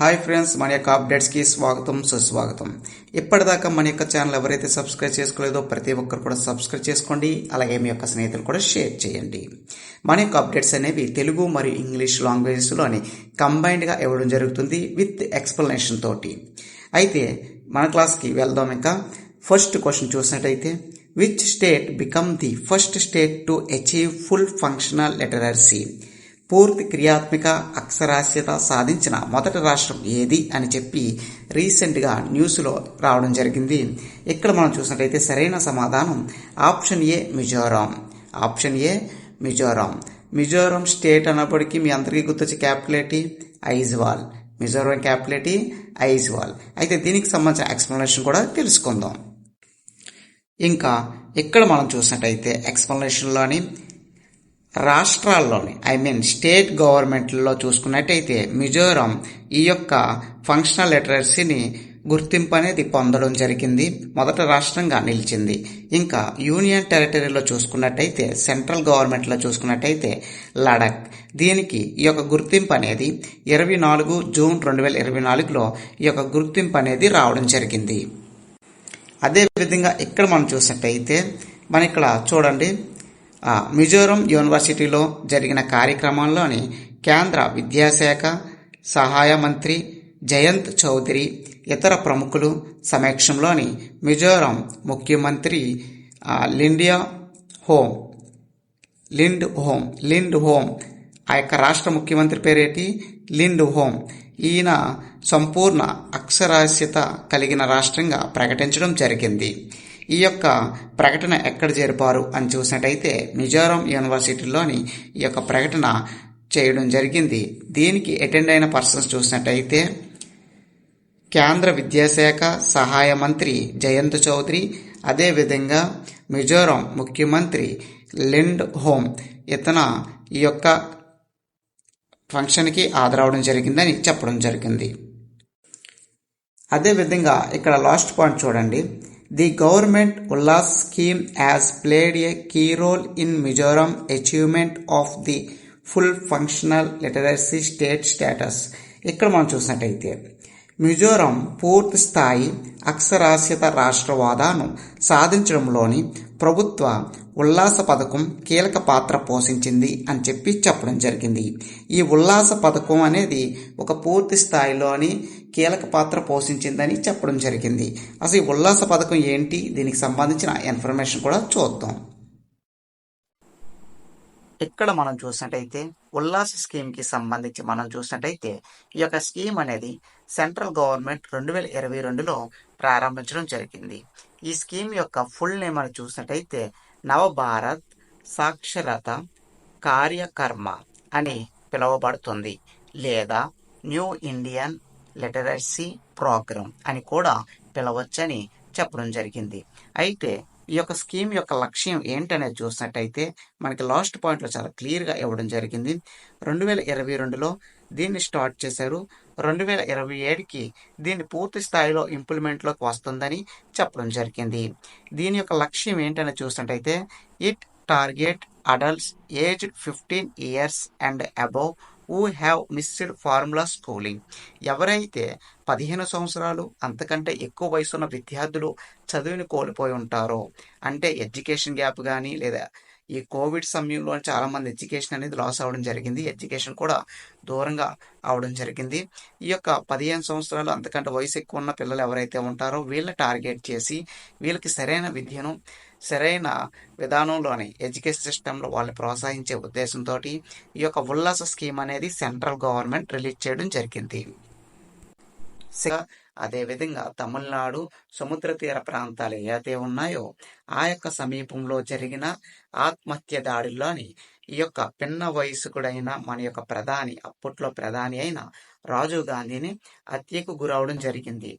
Hi friends, మన యొక్క అప్డేట్స్కి స్వాగతం సుస్వాగతం. ఇప్పటిదాకా మన యొక్క ఛానల్ ఎవరైతే సబ్స్క్రైబ్ చేసుకోలేదో ప్రతి ఒక్కరు కూడా సబ్స్క్రైబ్ చేసుకోండి. అలాగే మీ యొక్క స్నేహితులు కూడా షేర్ చేయండి. మన యొక్క అప్డేట్స్ అనేవి తెలుగు మరియు ఇంగ్లీష్ లాంగ్వేజెస్లోని కంబైన్డ్గా ఇవ్వడం జరుగుతుంది విత్ ఎక్స్ప్లెనేషన్ తోటి. అయితే మన క్లాస్కి వెళ్దాం. ఇంకా ఫస్ట్ క్వశ్చన్ చూసినట్టయితే, which state become the first state to achieve full functional literacy? పూర్తి క్రియాత్మక అక్షరాస్యత సాధించిన మొదటి రాష్ట్రం ఏది అని చెప్పి రీసెంట్గా న్యూస్లో రావడం జరిగింది. ఇక్కడ మనం చూసినట్లయితే సరైన సమాధానం option A Mizoram. Option A Mizoram. Mizoram state అన్నప్పటికీ మీ అందరికీ గుర్తొచ్చే క్యాపిటల్ ఏంటి? ఐజ్వాల్. మిజోరాం క్యాపిటల్ ఏంటి? ఐజ్వాల్. అయితే దీనికి సంబంధించిన ఎక్స్ప్లెనేషన్ కూడా తెలుసుకుందాం. ఇంకా ఇక్కడ మనం చూసినట్టయితే ఎక్స్ప్లెనేషన్లోని రాష్ట్రాల్లోని స్టేట్ గవర్నమెంట్లో చూసుకున్నట్టయితే మిజోరాం ఈ యొక్క ఫంక్షనల్ లిటరసీని గుర్తింపు అనేది పొందడం జరిగింది, మొదటి రాష్ట్రంగా నిలిచింది. ఇంకా యూనియన్ టెరిటరీలో చూసుకున్నట్టయితే సెంట్రల్ గవర్నమెంట్లో చూసుకున్నట్టయితే లడాక్. దీనికి ఈ యొక్క గుర్తింపు అనేది 24 జూన్ 2024లో ఈ యొక్క గుర్తింపు అనేది రావడం జరిగింది. అదేవిధంగా ఇక్కడ మనం చూసినట్టయితే మన ఇక్కడ చూడండి, మిజోరాం యూనివర్సిటీలో జరిగిన కార్యక్రమంలోని కేంద్ర విద్యాశాఖ సహాయ మంత్రి జయంత్ చౌదరి ఇతర ప్రముఖులు సమక్షంలోని మిజోరాం ముఖ్యమంత్రి లిండ్ హోమ్ ఆ యొక్క రాష్ట్ర ముఖ్యమంత్రి పేరేటి? Lind home. ఈయన సంపూర్ణ అక్షరాస్యత కలిగిన రాష్ట్రంగా ప్రకటించడం జరిగింది. ఈ యొక్క ప్రకటన ఎక్కడ జరిపారు అని చూసినట్టయితే మిజోరాం యూనివర్సిటీలోని ఈ యొక్క ప్రకటన చేయడం జరిగింది. దీనికి అటెండ్ అయిన పర్సన్స్ చూసినట్టయితే కేంద్ర విద్యాశాఖ సహాయ మంత్రి జయంత్ చౌదరి, అదేవిధంగా మిజోరాం ముఖ్యమంత్రి లిండ్ హోమ్. ఇతను ఈ యొక్క ఫంక్షన్కి హాజరవడం జరిగిందని చెప్పడం జరిగింది. అదేవిధంగా ఇక్కడ లాస్ట్ పాయింట్ చూడండి, the government Ullas scheme has played a key role in Mizoram achievement of the full functional literacy state status. ఇక్కడ మనం చూసినట్టయితే మిజోరాం పూర్తి స్థాయి అక్షరాస్యత రాష్ట్ర హోదాను సాధించడంలోని ప్రభుత్వ ఉల్లాస పథకం కీలక పాత్ర పోషించింది అని చెప్పి చెప్పడం జరిగింది. ఈ ఉల్లాస పథకం అనేది ఒక పూర్తి స్థాయిలోని కీలక పాత్ర పోషించిందని చెప్పడం జరిగింది. అసలు ఈ ఉల్లాస పథకం ఏంటి, దీనికి సంబంధించిన ఇన్ఫర్మేషన్ కూడా చూద్దాం. ఇక్కడ మనం చూసినట్టయితే ఉల్లాస స్కీమ్కి సంబంధించి మనం చూసినట్టయితే ఈ యొక్క స్కీమ్ అనేది సెంట్రల్ గవర్నమెంట్ 2022లో ప్రారంభించడం జరిగింది. ఈ స్కీమ్ యొక్క ఫుల్ నేమ్ అని చూసినట్టయితే నవభారత్ సాక్షరత కార్యకర్మ అని పిలువబడుతుంది, లేదా న్యూ ఇండియన్ లిటరసీ ప్రోగ్రామ్ అని కూడా పిలవచ్చని చెప్పడం జరిగింది. అయితే ఈ యొక్క స్కీమ్ యొక్క లక్ష్యం ఏంటనేది చూసినట్టయితే మనకి లాస్ట్ పాయింట్లో చాలా క్లియర్గా ఇవ్వడం జరిగింది. 2022లో దీన్ని స్టార్ట్ చేశారు. 2027కి దీన్ని పూర్తి స్థాయిలో ఇంప్లిమెంట్లోకి వస్తుందని చెప్పడం జరిగింది. దీని యొక్క లక్ష్యం ఏంటని చూసినట్టయితే it target adults aged 15 years and above who have missed formula schooling. ఎవరైతే 15 సంవత్సరాలు అంతకంటే ఎక్కువ వయసున్న విద్యార్థులు చదువుని కోల్పోయి ఉంటారో, అంటే ఎడ్యుకేషన్ గ్యాప్ కానీ లేదా ఈ కోవిడ్ సమయంలో చాలామంది ఎడ్యుకేషన్ అనేది లాస్ అవ్వడం జరిగింది, ఎడ్యుకేషన్ కూడా దూరంగా అవడం జరిగింది. ఈ యొక్క 15 సంవత్సరాలు అంతకంటే వయసు ఎక్కువ ఉన్న పిల్లలు ఎవరైతే ఉంటారో వీళ్ళని టార్గెట్ చేసి వీళ్ళకి సరైన విద్యను సరైన విధానంలోని ఎడ్యుకేషన్ సిస్టంలో వాళ్ళని ప్రోత్సహించే ఉద్దేశంతో ఈ యొక్క ఉల్లాస స్కీమ్ అనేది సెంట్రల్ గవర్నమెంట్ రిలీజ్ చేయడం జరిగింది. అదేవిధంగా తమిళనాడు సముద్ర తీర ప్రాంతాలు ఏవైతే ఉన్నాయో ఆ యొక్క సమీపంలో జరిగిన ఆత్మహత్య దాడిలోని ఈ యొక్క పిన్న వయస్కుడైన మన యొక్క అప్పట్లో ప్రధాని అయిన రాజీవ్ గాంధీని హత్యకు గురవడం జరిగింది.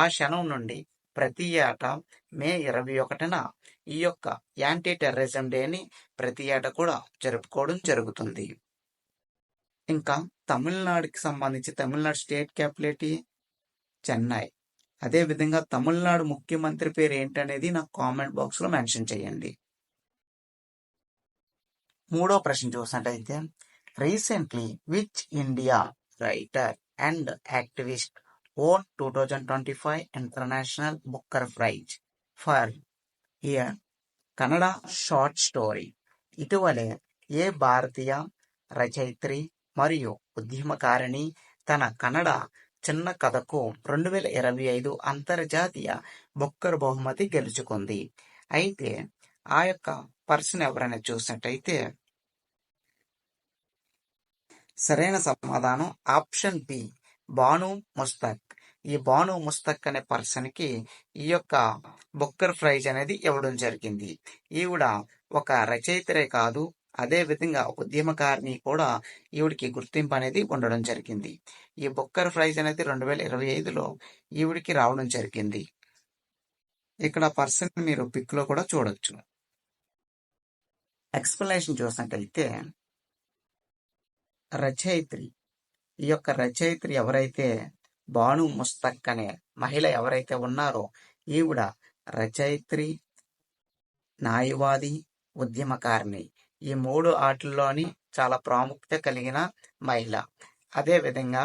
ఆ క్షణం నుండి ప్రతి ఏటా మే 21న ఈ యొక్క యాంటీ టెర్రరిజం డేని ప్రతి ఏటా కూడా జరుపుకోవడం జరుగుతుంది. ఇంకా తమిళనాడుకి సంబంధించి తమిళనాడు స్టేట్ క్యాపిటల్ చెన్నై. అదేవిధంగా తమిళనాడు ముఖ్యమంత్రి పేరు ఏంటనేది నాకు కామెంట్ బాక్స్లో మెన్షన్ చేయండి. మూడో ప్రశ్న చూసినట్టయితే recently which India writer and activist won 2025 International Booker Prize for a Kannada short story. ఇటీవలే ఏ భారతీయ రచయిత్రి మరియు ఉద్యమకారిణి తన కన్నడ చిన్న కథకు 2025 అంతర్జాతీయ బుక్కర్ బహుమతి గెలుచుకుంది? అయితే ఆ యొక్క పర్సన్ ఎవరైనా చూసినట్టయితే సరైన సమాధానం ఆప్షన్ బి, బాను ముస్తక్. ఈ బాను ముస్తక్ అనే పర్సన్ కి ఈ యొక్క బుక్కర్ ప్రైజ్ అనేది ఇవ్వడం జరిగింది. ఈవిడ ఒక రచయితరే కాదు, అదే విధంగా ఉద్యమకారిణి కూడా ఈవిడికి గుర్తింపు అనేది ఉండడం జరిగింది. ఈ బుక్కర్ ప్రైజ్ అనేది 2025లో ఈవిడికి రావడం జరిగింది. ఇక్కడ పర్సన్ మీరు పిక్ లో కూడా చూడొచ్చు. ఎక్స్ప్లెనేషన్ చూసినట్టయితే రచయిత్రి, ఈ యొక్క రచయిత్రి ఎవరైతే బాను ముస్తక్ అనే మహిళ ఎవరైతే ఉన్నారో ఈవిడ రచయిత్రి, న్యాయవాది, ఉద్యమకారిణి ఈ 3 ఆటల్లోని చాలా ప్రాముఖ్యత కలిగిన మహిళ. అదే విధంగా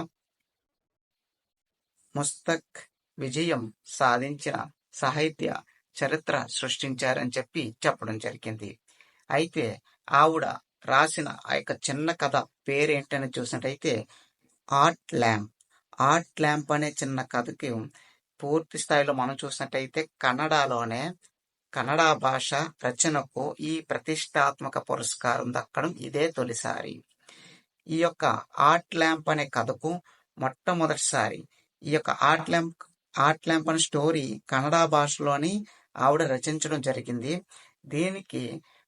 ముస్తక్ విజయం సాధించిన సాహిత్య చరిత్ర సృష్టించారని చెప్పడం జరిగింది. అయితే ఆవిడ రాసిన ఆ యొక్క చిన్న కథ పేరేంటని చూసినట్టయితే ఆర్ట్ ల్యాంప్. ఆర్ట్ ల్యాంప్ అనే చిన్న కథకి పూర్తి స్థాయిలో మనం చూసినట్టయితే కన్నడలోనే కన్నడ భాష రచనకు ఈ ప్రతిష్టాత్మక పురస్కారం దక్కడం ఇదే తొలిసారి. ఈ యొక్క ఆర్ట్ ల్యాంప్ అనే కథకు మొట్టమొదటిసారి ఈ యొక్క ఆర్ట్ ల్యాంప్ అనే స్టోరీ కన్నడ భాషలోని ఆవిడ రచించడం జరిగింది. దీనికి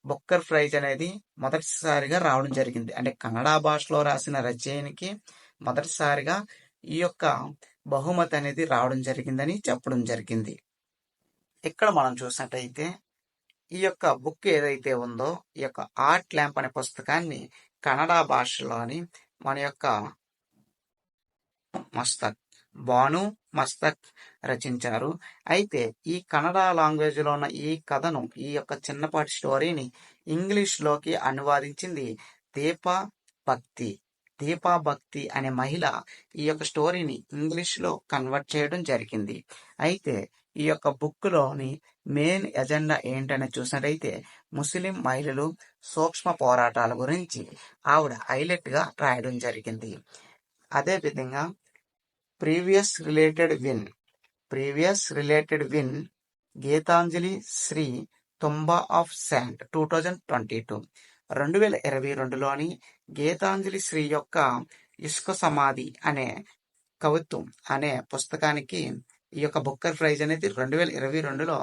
బుక్కర్ ప్రైజ్ అనేది మొదటిసారిగా రావడం జరిగింది. అంటే కన్నడ భాషలో రాసిన రచయినికి మొదటిసారిగా ఈ యొక్క బహుమతి అనేది రావడం జరిగిందని చెప్పడం జరిగింది. ఇక్కడ మనం చూసినట్టయితే ఈ యొక్క బుక్ ఏదైతే ఉందో ఈ యొక్క ఆర్ట్ ల్యాంప్ అనే పుస్తకాన్ని కన్నడ భాషలోని మన యొక్క బాను మస్తక్ రచించారు. అయితే ఈ కన్నడ లాంగ్వేజ్ లో ఉన్న ఈ కథను, ఈ యొక్క చిన్నపాటి స్టోరీని ఇంగ్లీష్ లోకి అనువాదించింది దీపా భక్తి. దీపా భక్తి అనే మహిళ ఈ యొక్క స్టోరీని ఇంగ్లీష్ లో కన్వర్ట్ చేయడం జరిగింది. అయితే ఈ యొక్క బుక్ లోని మెయిన్ ఎజెండా ఏంటని చూసినట్టయితే ముస్లిం మహిళలు సూక్ష్మ పోరాటాల గురించి ఆవిడ హైలైట్ గా రాయడం జరిగింది. అదే విధంగా previous related win Geetanjali Shree tomb of sand 2022. 2022లోని గీతాంజలి శ్రీ యొక్క ఇసుక సమాధి అనే కవిత్వం అనే పుస్తకానికి ఈ యొక్క బుక్కర్ ప్రైజ్ అనేది 2022లో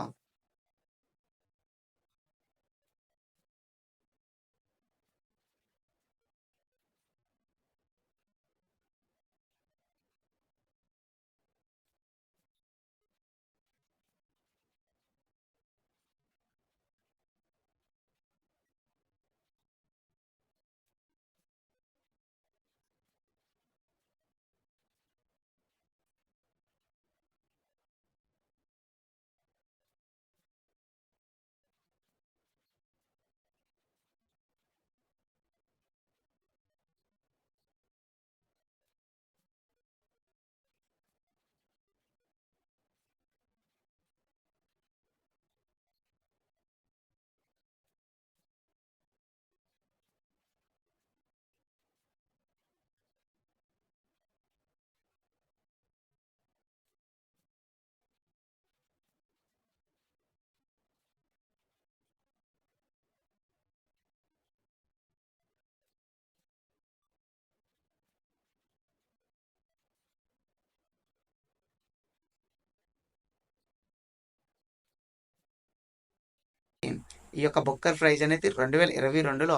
ఈ యొక్క బుక్కర్ ప్రైజ్ అనేది 2022లో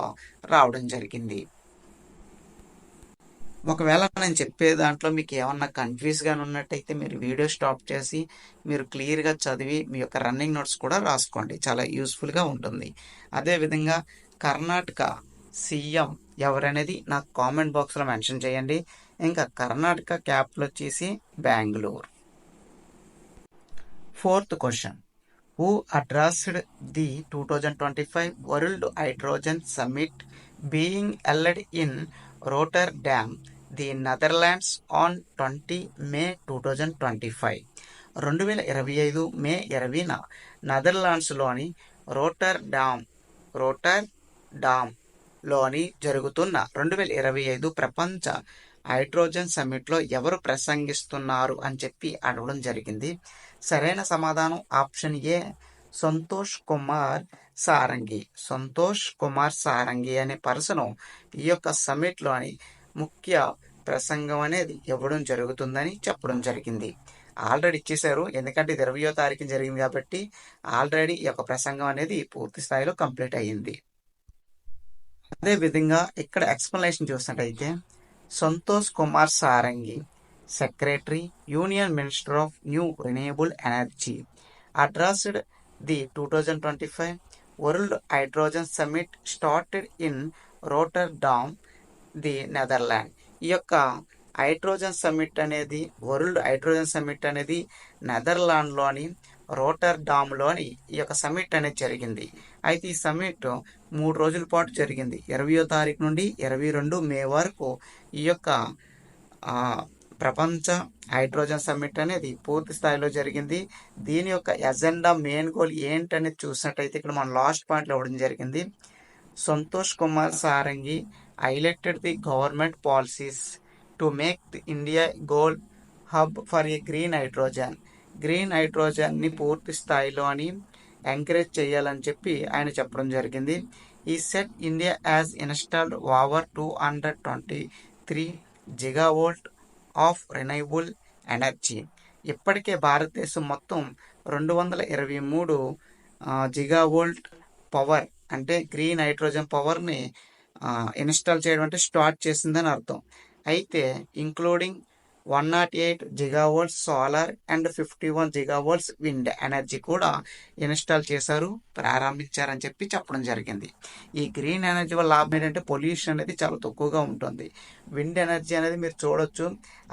రావడం జరిగింది. ఒకవేళ నేను చెప్పే దాంట్లో మీకు ఏమన్నా కన్ఫ్యూజ్గా ఉన్నట్టయితే మీరు వీడియో స్టాప్ చేసి మీరు క్లియర్గా చదివి మీ యొక్క రన్నింగ్ నోట్స్ కూడా రాసుకోండి, చాలా యూస్ఫుల్గా ఉంటుంది. అదేవిధంగా కర్ణాటక సీఎం ఎవరనేది నాకు కామెంట్ బాక్స్లో మెన్షన్ చేయండి. ఇంకా కర్ణాటక క్యాపిటల్ వచ్చేసి Bengaluru. 4th question, who addressed the 2025 World Hydrogen Summit being held in Rotterdam the Netherlands on 20 May 2025. 2025 May 20న నెదర్లాండ్స్లోని రోటర్ డామ్లోని జరుగుతున్న 2025 ప్రపంచ హైడ్రోజన్ సమ్మిట్లో ఎవరు ప్రసంగిస్తున్నారు అని చెప్పి అడగడం జరిగింది. సరైన సమాధానం ఆప్షన్ ఏ, సంతోష్ కుమార్ సారంగి. సంతోష్ కుమార్ సారంగి అనే పర్సన్ ఈ యొక్క సమ్మిట్లోని ముఖ్య ప్రసంగం అనేది ఇవ్వడం జరుగుతుందని చెప్పడం జరిగింది. ఆల్రెడీ ఇచ్చేశారు, ఎందుకంటే ఇది 20వ తారీఖున జరిగింది కాబట్టి ఆల్రెడీ ఈ యొక్క ప్రసంగం అనేది పూర్తి స్థాయిలో కంప్లీట్ అయ్యింది. అదే విధంగా ఇక్కడ ఎక్స్ప్లెనేషన్ చూసినట్టయితే, Santosh Kumar Sarangi, secretary, union minister of new renewable energy, addressed the 2025 world hydrogen summit started in Rotterdam, the Netherland. ఈ యొక్క హైడ్రోజన్ సమ్మిట్ అనేది, వరల్డ్ హైడ్రోజన్ సమ్మిట్ అనేది నెదర్లాండ్లోని రోటర్డామ్లోని ఈ యొక్క సమ్మిట్ అనేది జరిగింది. అయితే ఈ సమ్మిట్ 3 రోజుల పాటు జరిగింది. 20వ తారీఖు నుండి 22 మే వరకు ఈ యొక్క ప్రపంచ హైడ్రోజన్ సమ్మిట్ అనేది పూర్తి స్థాయిలో జరిగింది. దీని యొక్క ఎజెండా, మెయిన్ గోల్ ఏంటనేది చూసినట్టయితే ఇక్కడ మనం లాస్ట్ పాయింట్లో ఇవ్వడం జరిగింది. Santosh Kumar Sarangi highlighted the government policies to make the India goal hub for a green hydrogen. Green హైడ్రోజన్ని పూర్తి స్థాయిలో అని ఎంకరేజ్ చేయాలని చెప్పి ఆయన చెప్పడం జరిగింది. He said India has installed over 223 gigawatt of renewable energy. ఇప్పటికే భారతదేశం మొత్తం 223 జిగావోల్ట్ పవర్, అంటే గ్రీన్ హైడ్రోజన్ పవర్ని ఇన్స్టాల్ చేయడం అంటే స్టార్ట్ చేసిందని అర్థం. అయితే including 108 gigawatts solar and 51 gigawatts wind energy కూడా ఇన్స్టాల్ చేశారు, ప్రారంభించారని చెప్పి చెప్పడం జరిగింది. ఈ గ్రీన్ ఎనర్జీ వల్ల లాభం ఏంటంటే పొల్యూషన్ అనేది చాలా తక్కువగా ఉంటుంది. విండ్ ఎనర్జీ అనేది మీరు చూడొచ్చు,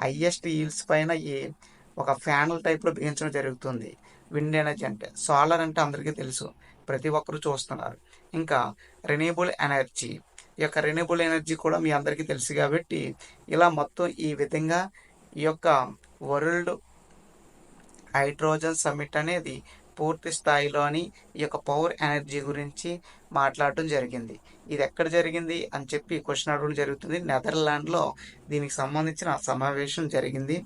హైయెస్ట్ హీల్స్ పైన ఈ ఒక ఫ్యానల్ టైప్లో బిగించడం జరుగుతుంది. విండ్ ఎనర్జీ అంటే, సోలార్ అంటే అందరికీ తెలుసు, ప్రతి ఒక్కరు చూస్తున్నారు. ఇంకా రెన్యూబుల్ ఎనర్జీ, ఈ యొక్క రెన్యూబుల్ ఎనర్జీ కూడా మీ అందరికీ తెలుసు కాబట్టి ఇలా మొత్తం ఈ విధంగా ఈ యొక్క వరల్డ్ హైడ్రోజన్ సమ్మిట్ అనేది పూర్తి స్థాయిలోని ఈ యొక్క పవర్ ఎనర్జీ గురించి మాట్లాడటం జరిగింది. ఇది ఎక్కడ జరిగింది అని చెప్పి క్వశ్చన్ అడగడం జరుగుతుంది. నెదర్లాండ్లో దీనికి సంబంధించిన సమావేశం జరిగింది.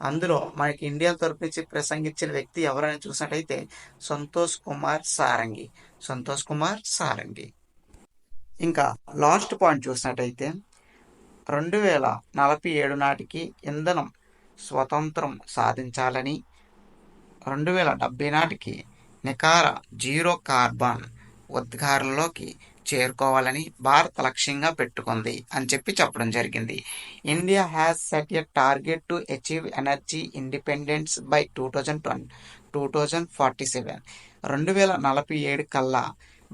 అందులో మనకి ఇండియా తరపు నుంచి ప్రసంగించిన వ్యక్తి ఎవరైనా చూసినట్టయితే సంతోష్ కుమార్ సారంగి. సంతోష్ కుమార్ సారంగి. ఇంకా లాస్ట్ పాయింట్ చూసినట్టయితే 2047 నాటికి ఇంధనం స్వతంత్రం సాధించాలని, 2070 నాటికి నికార జీరో కార్బన్ ఉద్గారంలోకి చేరుకోవాలని భారత్ లక్ష్యంగా పెట్టుకుంది అని చెప్పి చెప్పడం జరిగింది. India has set a target to achieve energy independence by 2047. 2047 కల్లా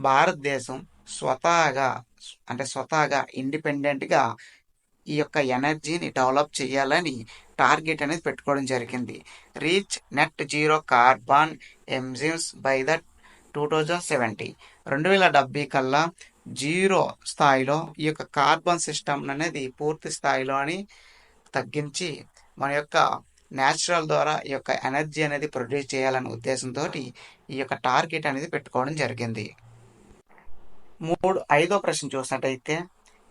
భారతదేశం స్వతహాగా ఇండిపెండెంట్గా ఈ యొక్క ఎనర్జీని డెవలప్ చేయాలని టార్గెట్ అనేది పెట్టుకోవడం జరిగింది. Reach net zero carbon emissions by the 2070. 2070 కల్లా జీరో స్థాయిలో ఈ యొక్క కార్బన్ సిస్టమ్ అనేది పూర్తి స్థాయిలోని తగ్గించి మన యొక్క న్యాచురల్ ద్వారా ఈ యొక్క ఎనర్జీ అనేది ప్రొడ్యూస్ చేయాలనే ఉద్దేశంతో ఈ యొక్క టార్గెట్ అనేది పెట్టుకోవడం జరిగింది. 5వ ప్రశ్న చూసినట్టయితే,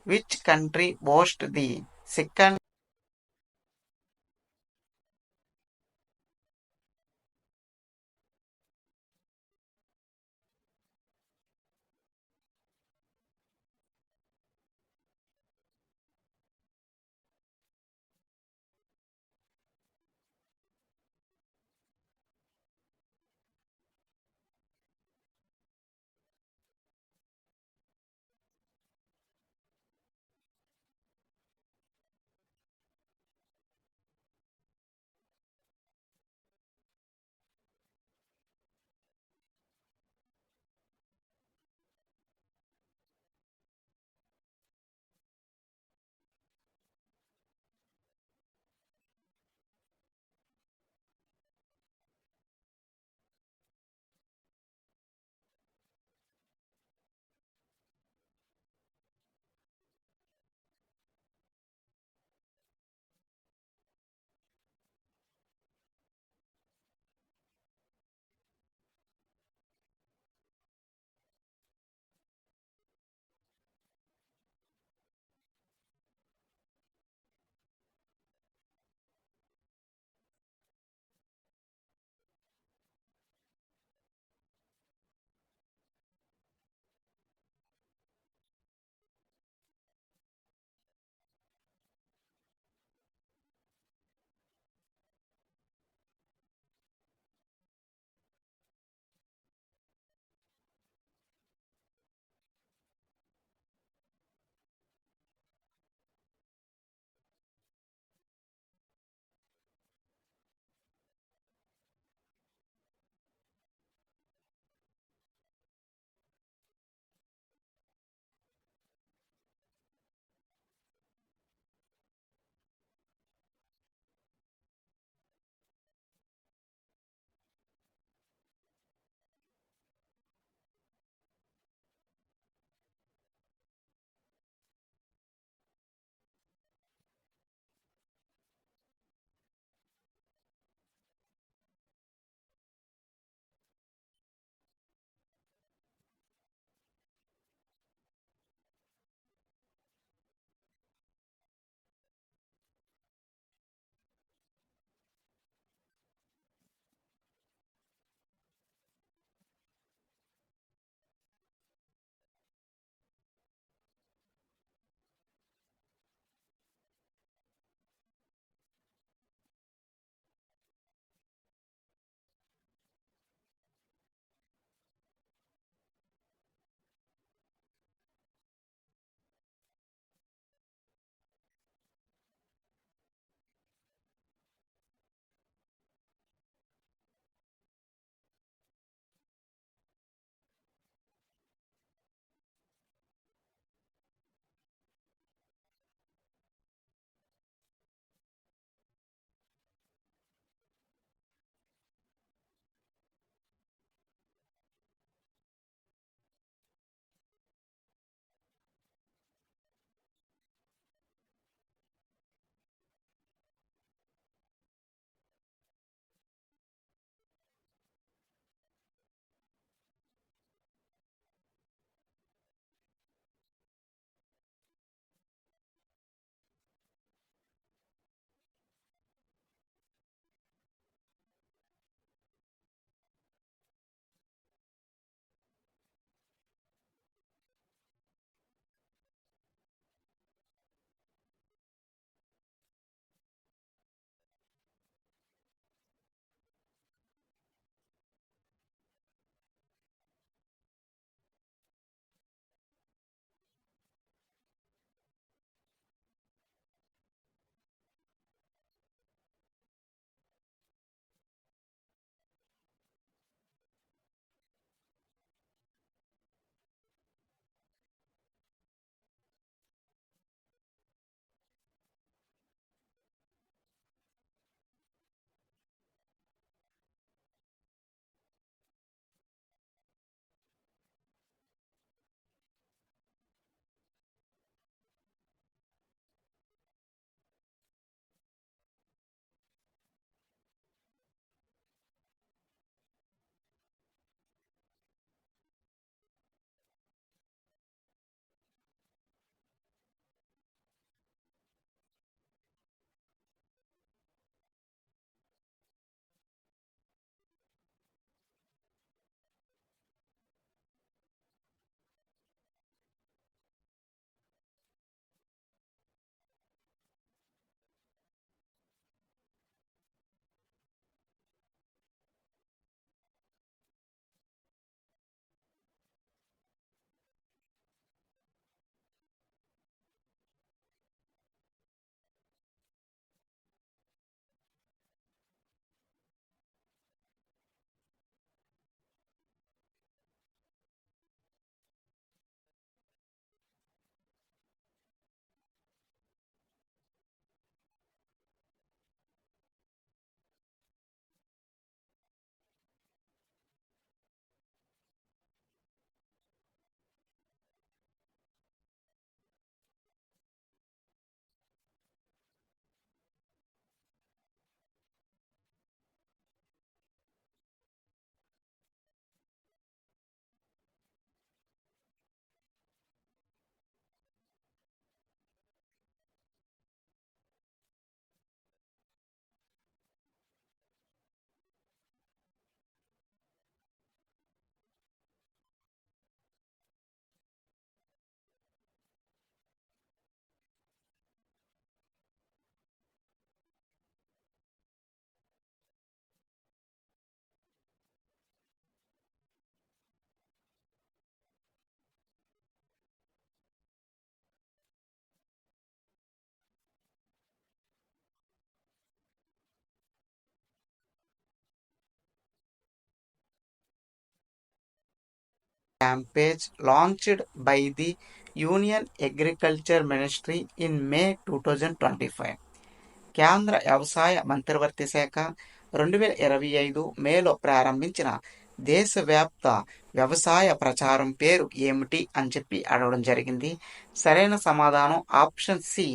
which country boast the second campaign launched by the Union Agriculture Ministry in May 2025. కేంద్ర వ్యవసాయ మంత్రివర్గ శాఖ 2025 మేలో ప్రారంభించిన దేశవ్యాప్త వ్యవసాయ ప్రచారం పేరు ఏమిటి అని చెప్పి అడగడం జరిగింది. సరైన సమాధానం ఆప్షన్ సి,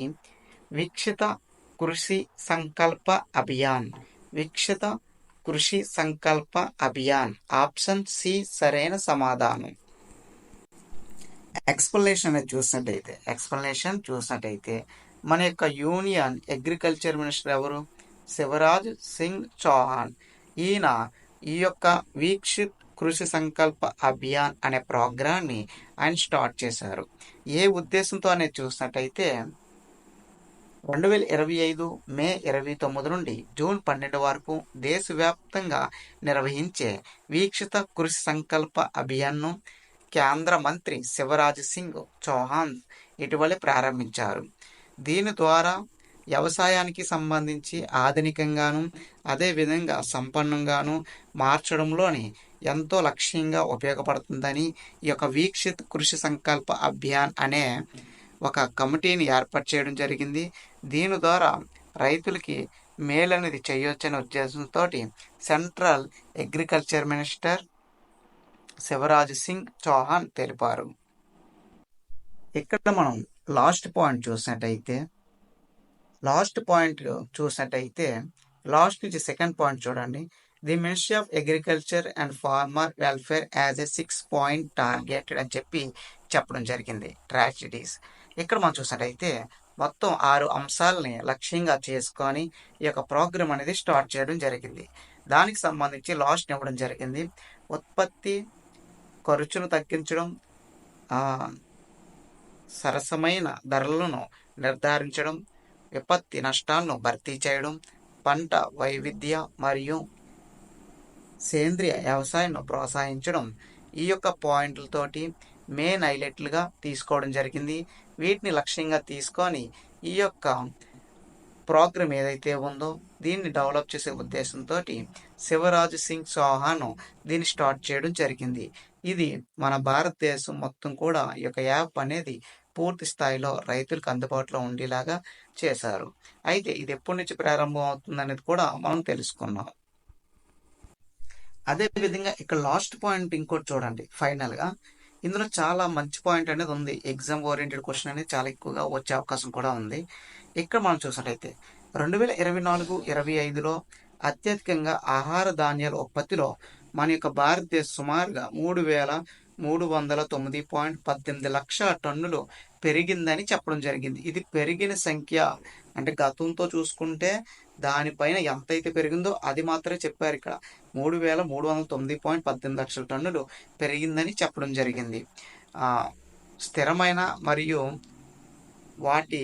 వికసిత కృషి సంకల్ప అభియాన్. వికసిత కృషి సంకల్ప అభియాన్. ఆప్షన్ సి సరైన సమాధానం. ఎక్స్ప్లెనేషన్ చూసినట్టయితే మన యొక్క యూనియన్ అగ్రికల్చర్ మినిస్టర్ ఎవరు? శివరాజ్ సింగ్ చౌహాన్. ఈయన ఈ యొక్క వీక్షిత్ కృషి సంకల్ప అభియాన్ అనే ప్రోగ్రాన్ని ఆయన స్టార్ట్ చేశారు. ఏ ఉద్దేశంతో అనేది చూసినట్టయితే 2025 మే 29 నుండి జూన్ 12 వరకు దేశవ్యాప్తంగా నిర్వహించే వీక్షిత కృషి సంకల్ప అభియాన్ను కేంద్ర మంత్రి శివరాజ్ సింగ్ చౌహాన్ ఇటీవలే ప్రారంభించారు. దీని ద్వారా వ్యవసాయానికి సంబంధించి ఆధునికంగాను అదేవిధంగా సంపన్నంగాను మార్చడంలోని ఎంతో లక్ష్యంగా ఉపయోగపడుతుందని ఈ యొక్క వీక్షిత్ కృషి సంకల్ప అభియాన్ అనే ఒక కమిటీని ఏర్పాటు చేయడం జరిగింది. దీని ద్వారా రైతులకి మేలనేది చేయొచ్చనే ఉద్దేశంతో central agriculture minister Shivraj Singh Chouhan తెలిపారు. ఇక్కడ మనం లాస్ట్ పాయింట్ చూసినట్టయితే లాస్ట్ నుంచి సెకండ్ పాయింట్ చూడండి. The ministry of agriculture and farmer welfare as a 6-point target అని చెప్పడం జరిగింది. ట్రాజడీస్. ఇక్కడ మనం చూసినట్టయితే మొత్తం 6 అంశాలని లక్ష్యంగా చేసుకొని ఈ యొక్క ప్రోగ్రామ్ అనేది స్టార్ట్ చేయడం జరిగింది. దానికి సంబంధించి లాస్ట్ ఇవ్వడం జరిగింది. ఉత్పత్తి ఖర్చును తగ్గించడం, సరసమైన ధరలను నిర్ధారించడం, విపత్తి నష్టాలను భర్తీ చేయడం, పంట వైవిధ్య మరియు సేంద్రియ వ్యవసాయాన్ని ప్రోత్సహించడం ఈ యొక్క పాయింట్లతోటి మెయిన్ హైలైట్లుగా తీసుకోవడం జరిగింది. వీటిని లక్ష్యంగా తీసుకొని ఈ యొక్క ప్రోగ్రామ్ ఏదైతే ఉందో దీన్ని డెవలప్ చేసే ఉద్దేశంతో శివరాజ్ సింగ్ చౌహాన్ దీన్ని స్టార్ట్ చేయడం జరిగింది. ఇది మన భారతదేశం మొత్తం కూడా ఈ యొక్క యాప్ అనేది పూర్తి స్థాయిలో రైతులకు అందుబాటులో ఉండేలాగా చేశారు. అయితే ఇది ఎప్పటి నుంచి ప్రారంభం అవుతుంది అనేది కూడా మనం తెలుసుకున్నాం. అదేవిధంగా ఇక్కడ లాస్ట్ పాయింట్ ఇంకోటి చూడండి. ఫైనల్గా ఇందులో చాలా మంచి పాయింట్ అనేది ఉంది. ఎగ్జామ్ ఓరియంటెడ్ క్వశ్చన్ అనేది చాలా ఎక్కువగా వచ్చే అవకాశం కూడా ఉంది. ఇక్కడ మనం చూసినట్టయితే 2024-25లో అత్యధికంగా ఆహార ధాన్యాల ఉత్పత్తిలో మన యొక్క భారతదేశం సుమారుగా 3,309.18 లక్షల టన్నులు పెరిగిందని చెప్పడం జరిగింది. ఇది పెరిగిన సంఖ్య అంటే గతంతో చూసుకుంటే దానిపైన ఎంతైతే పెరిగిందో అది మాత్రమే చెప్పారు. ఇక్కడ 3,309.18 లక్షల టన్నులు పెరిగిందని చెప్పడం జరిగింది. స్థిరమైన మరియు వాటి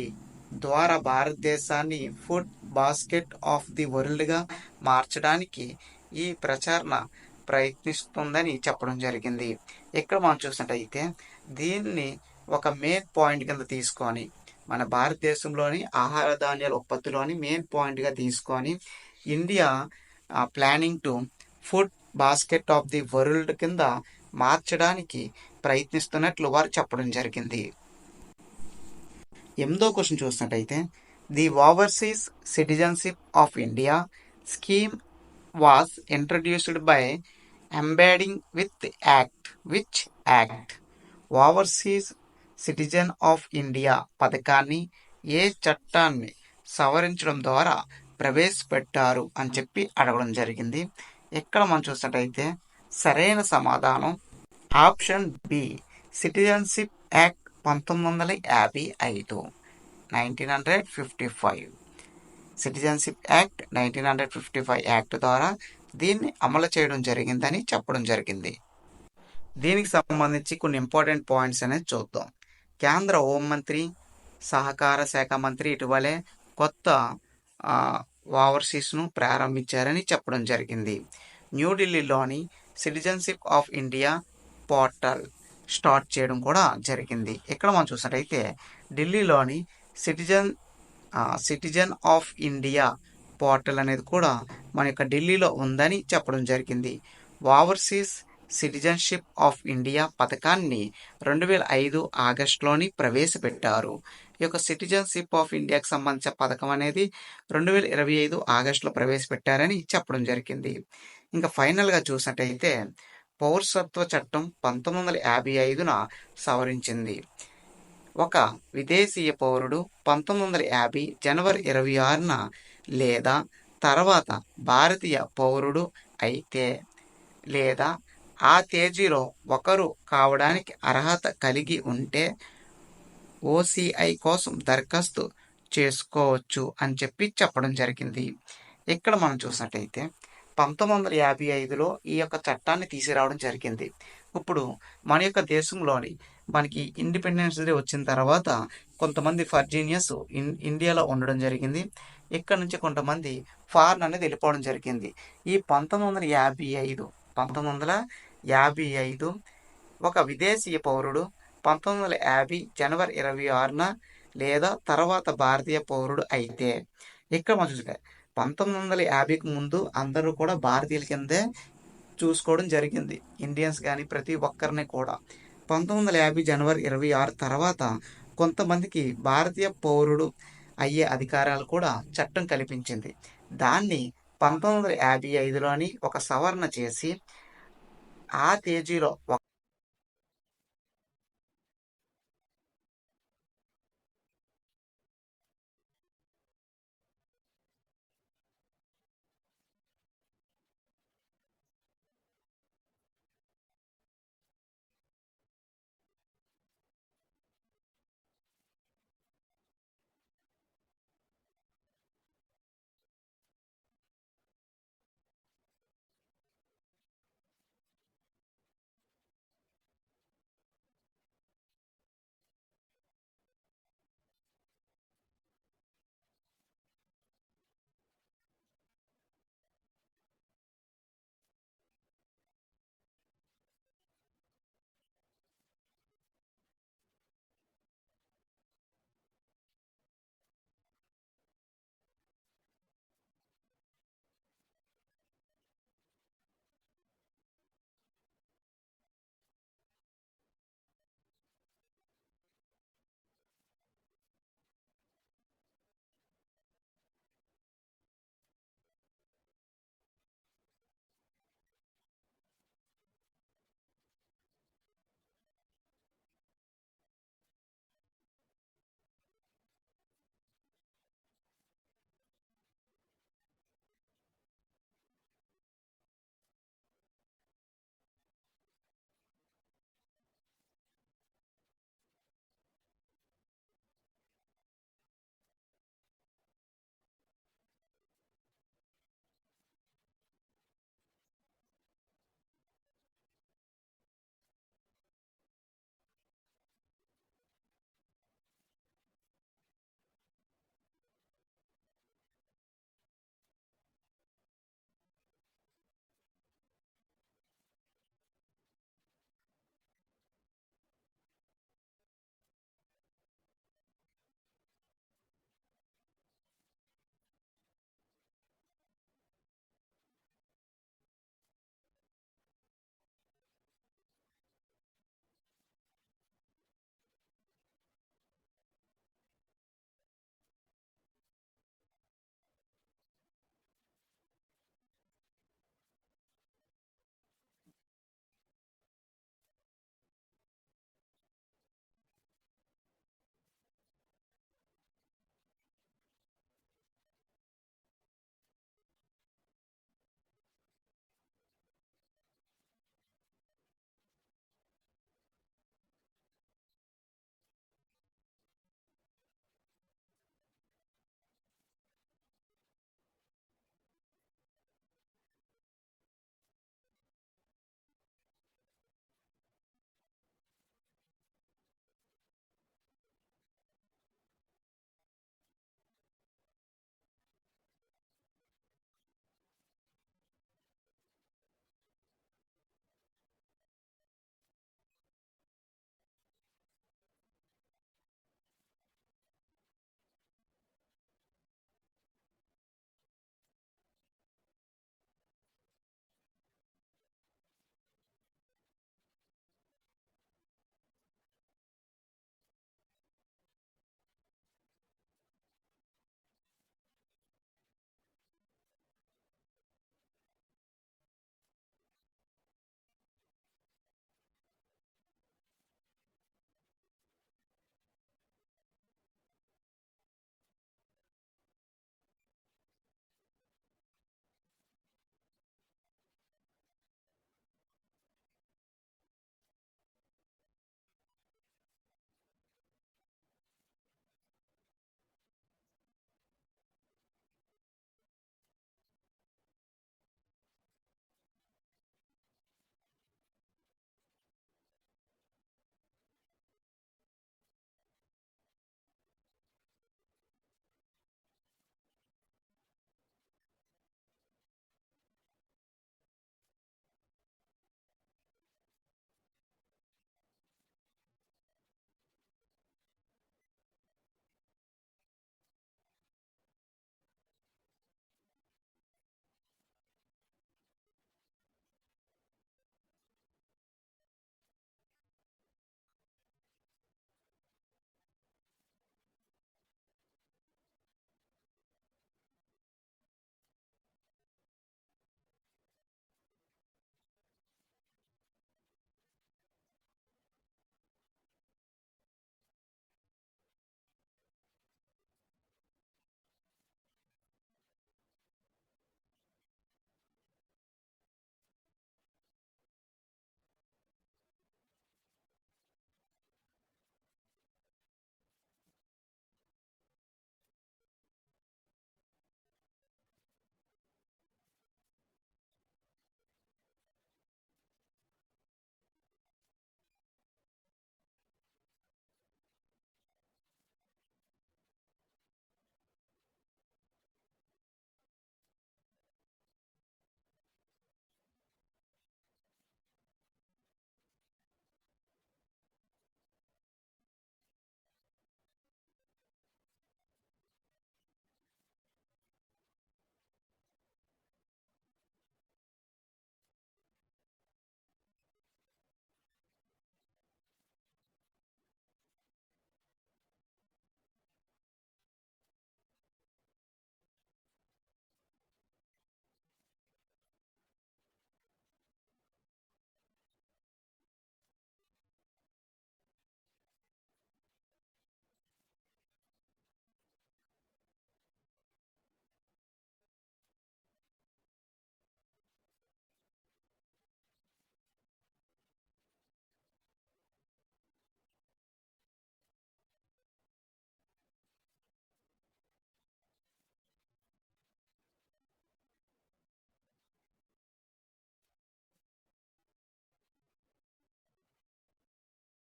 ద్వారా భారతదేశాన్ని ఫుడ్ బాస్కెట్ ఆఫ్ ది వరల్డ్గా మార్చడానికి ఈ ప్రచారణ ప్రయత్నిస్తుందని చెప్పడం జరిగింది. ఇక్కడ మనం చూసినట్టయితే దీన్ని ఒక మెయిన్ పాయింట్ కింద తీసుకొని మన భారతదేశంలోని ఆహార ధాన్యాల ఉత్పత్తిలోని మెయిన్ పాయింట్గా తీసుకొని India planning to food basket of the world కింద మార్చడానికి ప్రయత్నిస్తున్నట్లు వారు చెప్పడం జరిగింది. 8వ క్వశ్చన్ చూసినట్టయితే the overseas citizenship of India scheme was introduced by embedding with act. Which act? Overseas citizen of India పథకాన్ని ఏ చట్టాన్ని సవరించడం ద్వారా ప్రవేశపెట్టారు అని చెప్పి అడగడం జరిగింది. ఇక్కడ మనం చూసినట్టయితే సరైన సమాధానం option B, citizenship act 1955. 1955 citizenship act 1955 act ద్వారా దీన్ని అమలు చేయడం జరిగిందని చెప్పడం జరిగింది. దీనికి సంబంధించి కొన్ని ఇంపార్టెంట్ పాయింట్స్ అనేది చూద్దాం. కేంద్ర హోంమంత్రి, సహకార శాఖ మంత్రి ఇటీవలే కొత్త ఓవర్సీస్ను ప్రారంభించారని చెప్పడం జరిగింది. న్యూఢిల్లీలోని citizenship of India portal start చేయడం కూడా జరిగింది. ఇక్కడ మనం చూసినట్టయితే ఢిల్లీలోని సిటిజన్ ఆఫ్ ఇండియా పోర్టల్ అనేది కూడా మన యొక్క ఢిల్లీలో ఉందని చెప్పడం జరిగింది. ఓవర్సీస్ సిటిజన్షిప్ ఆఫ్ ఇండియా పథకాన్ని 2005 ఆగస్టులోని ప్రవేశపెట్టారు. ఈ యొక్క సిటిజన్షిప్ ఆఫ్ ఇండియాకి సంబంధించిన పథకం అనేది 2025 ఆగస్టులో ప్రవేశపెట్టారని చెప్పడం జరిగింది. ఇంకా ఫైనల్గా చూసినట్టయితే పౌరసత్వ చట్టం 1955న సవరించింది. ఒక విదేశీయ పౌరుడు 1950 జనవరి 26న లేదా తర్వాత భారతీయ పౌరుడు అయితే లేదా ఆ తేదీలో ఒకరు కావడానికి అర్హత కలిగి ఉంటే ఓసీఐ కోసం దరఖాస్తు చేసుకోవచ్చు అని చెప్పడం జరిగింది. ఇక్కడ మనం చూసినట్టయితే 1955లో ఈ యొక్క చట్టాన్ని తీసుకురావడం జరిగింది. ఇప్పుడు మన యొక్క దేశంలోని మనకి ఇండిపెండెన్స్ డే వచ్చిన తర్వాత కొంతమంది ఫర్జీనియస్ ఇండియాలో ఉండడం జరిగింది. ఇక్కడ నుంచి కొంతమంది ఫారెన్ అనేది వెళ్ళిపోవడం జరిగింది. ఈ 1955 ఒక విదేశీయ పౌరుడు 1950 జనవరి 26న లేదా తర్వాత భారతీయ పౌరుడు అయితే ఇక్కడ మనం చూస్తే 1950కి ముందు అందరూ కూడా భారతీయుల కిందే చూసుకోవడం జరిగింది. ఇండియన్స్ కానీ ప్రతి ఒక్కరిని కూడా 1950 జనవరి 26 తర్వాత కొంతమందికి భారతీయ పౌరుడు అయ్యే అధికారాలు కూడా చట్టం కల్పించింది. దాన్ని 1955లోని ఒక సవరణ చేసి ఆ తేదీలో